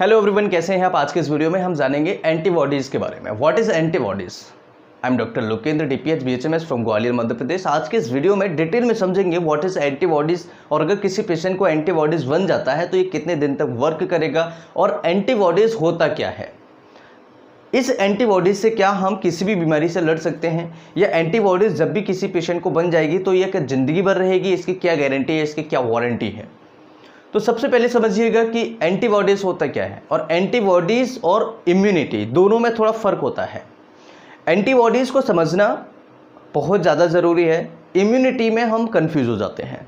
Hello everyone, कैसे हैं आप। आज के इस वीडियो में हम जानेंगे एंटीबॉडीज़ के बारे में। What is antibodies. I am doctor Lokendra DPH BHMS from Gwalior Madhya Pradesh. आज के इस वीडियो में डिटेल में समझेंगे व्हाट इज़ एंटीबॉडीज़ और अगर किसी पेशेंट को एंटीबॉडीज़ बन जाता है तो ये कितने दिन तक वर्क करेगा और एंटीबॉडीज़ होता क्या है। इस एंटीबॉडीज़ से क्या हम किसी भी बीमारी से लड़ सकते हैं, या एंटीबॉडीज़ जब भी किसी पेशेंट को बन जाएगी तो ये क्या ज़िंदगी भर रहेगी, इसकी क्या गारंटी है, इसकी क्या वारंटी है। तो सबसे पहले समझिएगा कि एंटीबॉडीज़ होता क्या है। और एंटीबॉडीज़ और इम्यूनिटी दोनों में थोड़ा फ़र्क होता है। एंटीबॉडीज़ को समझना बहुत ज़्यादा ज़रूरी है। इम्यूनिटी में हम कंफ्यूज हो जाते हैं,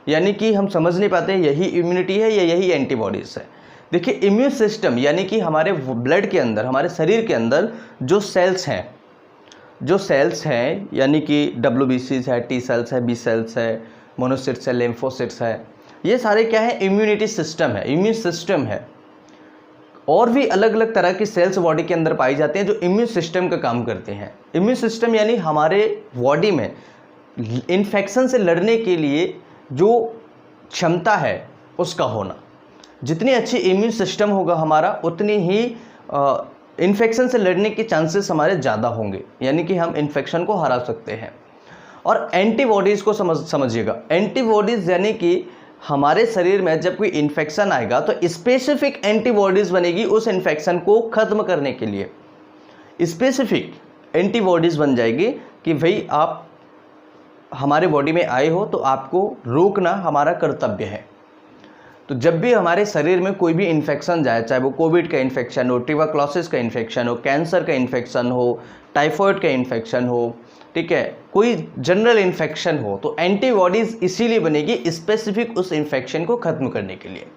यानी कि हम समझ नहीं पाते यही इम्यूनिटी है या यही एंटीबॉडीज़ है। देखिए, इम्यून सिस्टम यानी कि हमारे ब्लड के अंदर, हमारे शरीर के अंदर जो सेल्स हैं यानी कि WBCs है, T सेल्स है, B सेल्स है, मोनोसिट्स है, लिम्फोसिट्स है, ये सारे क्या है, इम्यूनिटी सिस्टम है, इम्यून सिस्टम है। और भी अलग अलग तरह की सेल्स बॉडी के अंदर पाई जाती हैं जो इम्यून सिस्टम का काम करते हैं। इम्यून सिस्टम यानी हमारे बॉडी में इन्फेक्शन से लड़ने के लिए जो क्षमता है उसका होना। जितनी अच्छी इम्यून सिस्टम होगा हमारा, उतनी ही इन्फेक्शन से लड़ने के चांसेस हमारे ज़्यादा होंगे, यानी कि हम इन्फेक्शन को हरा सकते हैं। और एंटीबॉडीज़ को समझिएगा। एंटीबॉडीज़ यानी कि हमारे शरीर में जब कोई इन्फेक्शन आएगा तो स्पेसिफिक एंटीबॉडीज़ बनेगी उस इन्फेक्शन को ख़त्म करने के लिए। स्पेसिफिक एंटीबॉडीज़ बन जाएगी कि भाई आप हमारे बॉडी में आए हो तो आपको रोकना हमारा कर्तव्य है। तो जब भी हमारे शरीर में कोई भी इन्फेक्शन जाए, चाहे वो कोविड का इन्फेक्शन हो, ट्यूबरक्लोसिस का इन्फेक्शन हो, कैंसर का इन्फेक्शन हो, टाइफॉइड का इन्फेक्शन हो, ठीक है, कोई जनरल इन्फेक्शन हो, तो एंटीबॉडीज़ इसीलिए बनेगी स्पेसिफिक उस इन्फेक्शन को ख़त्म करने के लिए।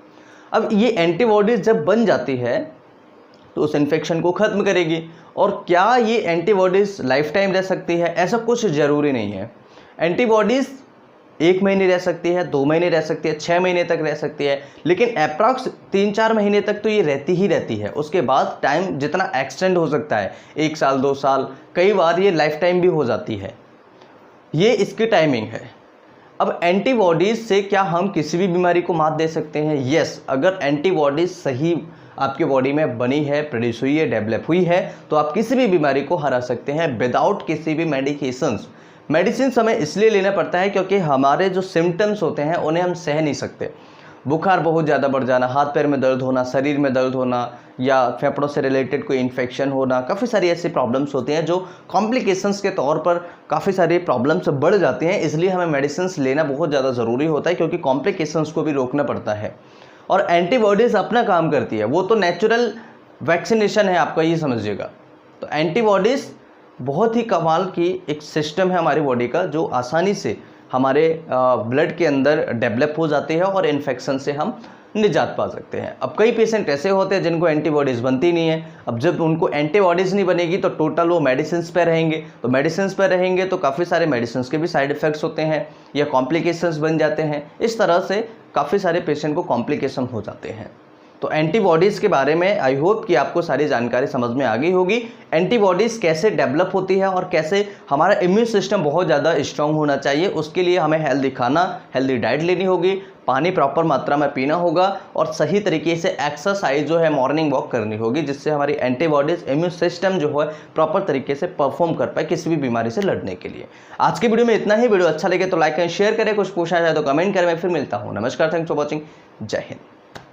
अब ये एंटीबॉडीज़ जब बन जाती है तो उस इन्फेक्शन को ख़त्म करेगी। और क्या ये एंटीबॉडीज़ लाइफ टाइम रह सकती है? ऐसा कुछ ज़रूरी नहीं है। एंटीबॉडीज़ 1 महीने रह सकती है, 2 महीने रह सकती है, 6 महीने तक रह सकती है, लेकिन अप्रॉक्स 3-4 महीने तक तो ये रहती ही रहती है। उसके बाद टाइम जितना एक्सटेंड हो सकता है, 1 साल 2 साल, कई बार ये लाइफ टाइम भी हो जाती है। ये इसकी टाइमिंग है। अब एंटीबॉडीज़ से क्या हम किसी भी बीमारी को मात दे सकते हैं? यस, अगर एंटीबॉडीज़ सही आपके बॉडी में बनी है, प्रोड्यूस हुई है, डेवलप हुई है, तो आप किसी भी बीमारी को हरा सकते हैं विदाउट किसी भी मेडिकेशंस। मेडिसिन हमें इसलिए लेना पड़ता है क्योंकि हमारे जो सिम्टम्स होते हैं उन्हें हम सह नहीं सकते। बुखार बहुत ज़्यादा बढ़ जाना, हाथ पैर में दर्द होना, शरीर में दर्द होना, या फेफड़ों से रिलेटेड कोई इन्फेक्शन होना, काफ़ी सारी ऐसी प्रॉब्लम्स होती हैं जो कॉम्प्लिकेशंस के तौर पर काफ़ी सारी प्रॉब्लम्स बढ़ जाती हैं। इसलिए हमें मेडिसिन लेना बहुत ज़्यादा ज़रूरी होता है क्योंकि कॉम्प्लिकेशंस को भी रोकना पड़ता है। और एंटीबॉडीज़ अपना काम करती है, वो तो नेचुरल वैक्सीनेशन है आपका, ये समझिएगा। तो एंटीबॉडीज़ बहुत ही कमाल की एक सिस्टम है हमारी बॉडी का, जो आसानी से हमारे ब्लड के अंदर डेवलप हो जाती है और इन्फेक्शन से हम निजात पा सकते हैं। अब कई पेशेंट ऐसे होते हैं जिनको एंटीबॉडीज़ बनती नहीं है। अब जब उनको एंटीबॉडीज़ नहीं बनेगी तो टोटल वो मेडिसिन पे रहेंगे, तो मेडिसिन पे रहेंगे तो काफ़ी सारे मेडिसिन के भी साइड इफ़ेक्ट्स होते हैं या कॉम्प्लिकेशंस बन जाते हैं। इस तरह से काफ़ी सारे पेशेंट को कॉम्प्लिकेशन हो जाते हैं। तो एंटीबॉडीज़ के बारे में आई होप कि आपको सारी जानकारी समझ में आ गई होगी। एंटीबॉडीज़ कैसे डेवलप होती है और कैसे हमारा इम्यून सिस्टम बहुत ज़्यादा स्ट्रांग होना चाहिए, उसके लिए हमें हेल्दी खाना, हेल्दी डाइट लेनी होगी, पानी प्रॉपर मात्रा में पीना होगा और सही तरीके से एक्सरसाइज जो है मॉर्निंग वॉक करनी होगी, जिससे हमारी एंटीबॉडीज़ इम्यून सिस्टम जो है प्रॉपर तरीके से परफॉर्म कर पाए किसी भी बीमारी से लड़ने के लिए। आज की वीडियो में इतना ही। वीडियो अच्छा लगे तो लाइक एंड शेयर करें, कुछ पूछना चाहे तो कमेंट करें। मैं फिर मिलता हूँ। नमस्कार, थैंक्स फॉर वॉचिंग। जय हिंद।